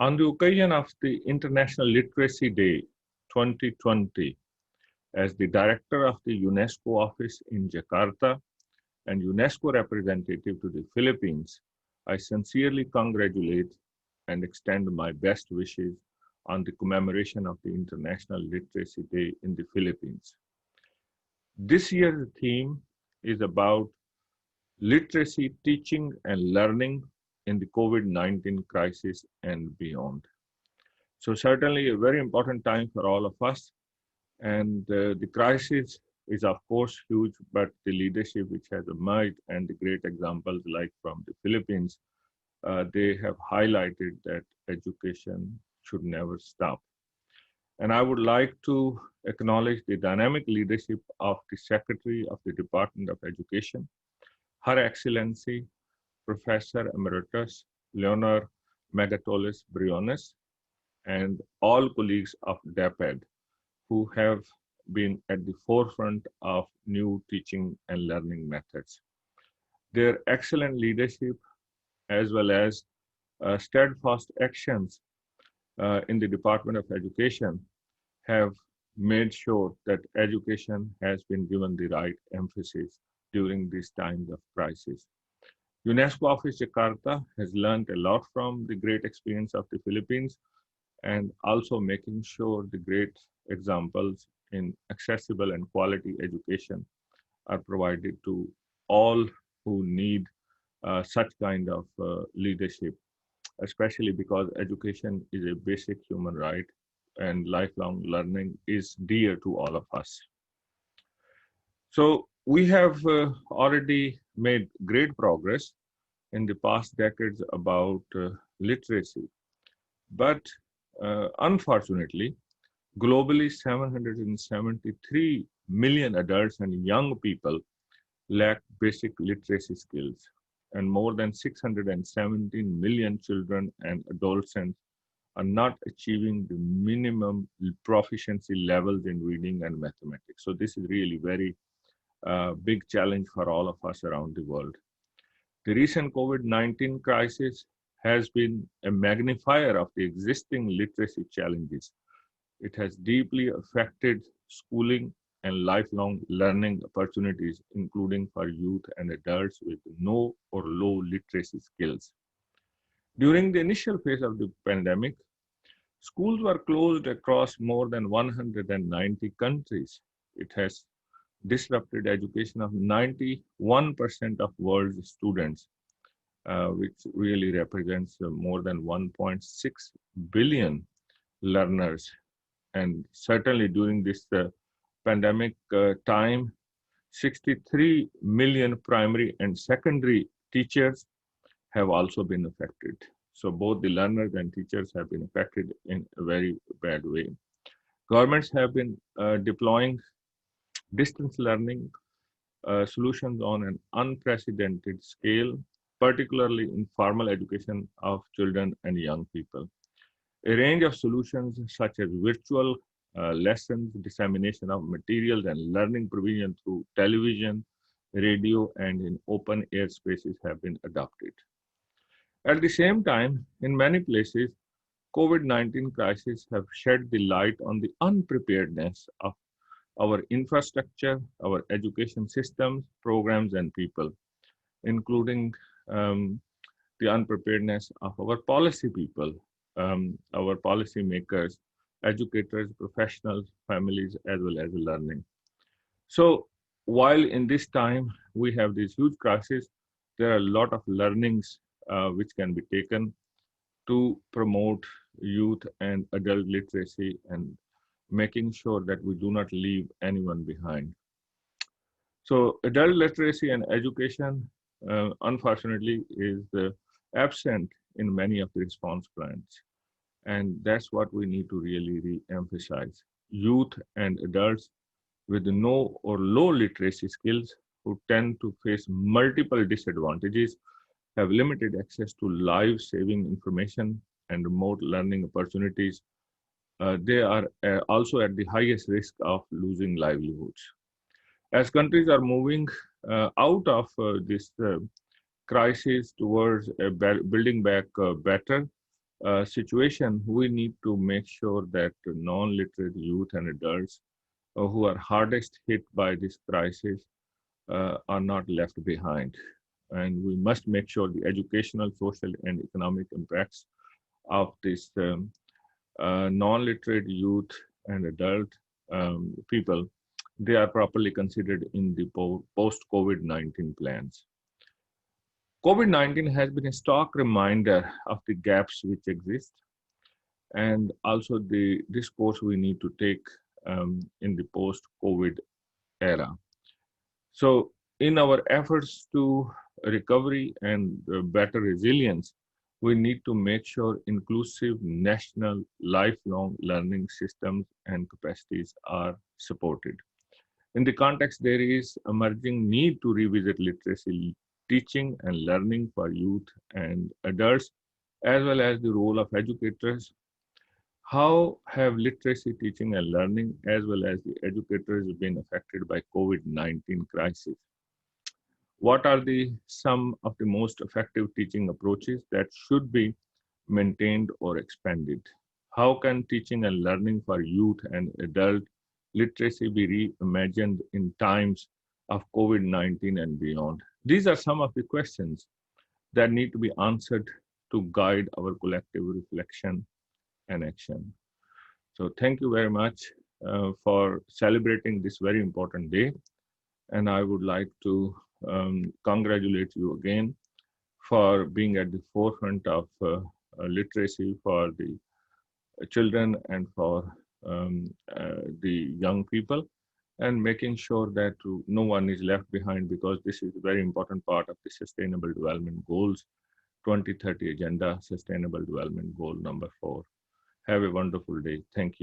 On the occasion of the International Literacy Day 2020, as the director of the UNESCO office in Jakarta and UNESCO representative to the Philippines, I sincerely congratulate and extend my best wishes on the commemoration of the International Literacy Day in the Philippines. This year's theme is about literacy, teaching, and learning in the COVID-19 crisis and beyond. So certainly a very important time for all of us. And the crisis is of course huge, but the leadership which has emerged and the great examples like from the Philippines, they have highlighted that education should never stop. And I would like to acknowledge the dynamic leadership of the Secretary of the Department of Education, Her Excellency Professor Emeritus Leonor Megatolis Briones, and all colleagues of DAPED who have been at the forefront of new teaching and learning methods. Their excellent leadership, as well as steadfast actions in the Department of Education, have made sure that education has been given the right emphasis during these times of crisis. UNESCO Office Jakarta has learned a lot from the great experience of the Philippines and also making sure the great examples in accessible and quality education are provided to all who need such kind of leadership, especially because education is a basic human right and lifelong learning is dear to all of us. So we have already made great progress in the past decades about literacy, but unfortunately, globally 773 million adults and young people lack basic literacy skills, and more than 617 million children and adolescents are not achieving the minimum proficiency levels in reading and mathematics. So this is really very big challenge for all of us around the world. The recent COVID-19 crisis has been a magnifier of the existing literacy challenges. It has deeply affected schooling and lifelong learning opportunities, including for youth and adults with no or low literacy skills. During the initial phase of the pandemic, schools were closed across more than 190 countries. It has disrupted education of 91% of world's students, which really represents more than 1.6 billion learners. And certainly during this pandemic time, 63 million primary and secondary teachers have also been affected. So both the learners and teachers have been affected in a very bad way. Governments have been deploying distance learning solutions on an unprecedented scale, particularly in formal education of children and young people. A range of solutions such as virtual lessons, dissemination of materials, and learning provision through television, radio, and in open air spaces have been adopted. At the same time, in many places, COVID-19 crisis have shed the light on the unpreparedness of our infrastructure, our education systems, programs, and people, including the unpreparedness of our policy people, our policy makers, educators, professionals, families, as well as learning. So while in this time we have this huge crisis, there are a lot of learnings which can be taken to promote youth and adult literacy and making sure that we do not leave anyone behind. So adult literacy and education, unfortunately, is absent in many of the response plans. And that's what we need to really re-emphasize. Youth and adults with no or low literacy skills who tend to face multiple disadvantages have limited access to life-saving information and remote learning opportunities. They are also at the highest risk of losing livelihoods. As countries are moving out of this crisis towards building back better, situation, we need to make sure that non-literate youth and adults who are hardest hit by this crisis are not left behind. And we must make sure the educational, social, and economic impacts of this non-literate youth and adult people, they are properly considered in the post-COVID-19 plans. COVID-19 has been a stark reminder of the gaps which exist and also this course we need to take in the post-COVID era. So in our efforts to recovery and better resilience, we need to make sure inclusive national lifelong learning systems and capacities are supported. In the context, there is emerging need to revisit literacy teaching and learning for youth and adults, as well as the role of educators. How have literacy teaching and learning, as well as the educators, been affected by COVID-19 crisis? What are the some of the most effective teaching approaches that should be maintained or expanded? How can teaching and learning for youth and adult literacy be reimagined in times of COVID-19 and beyond? These are some of the questions that need to be answered to guide our collective reflection and action. So thank you very much for celebrating this very important day. And I would like to congratulate you again for being at the forefront of literacy for the children and for the young people, and making sure that no one is left behind, because this is a very important part of the Sustainable Development Goals 2030 Agenda, Sustainable Development Goal number 4. Have a wonderful day. Thank you.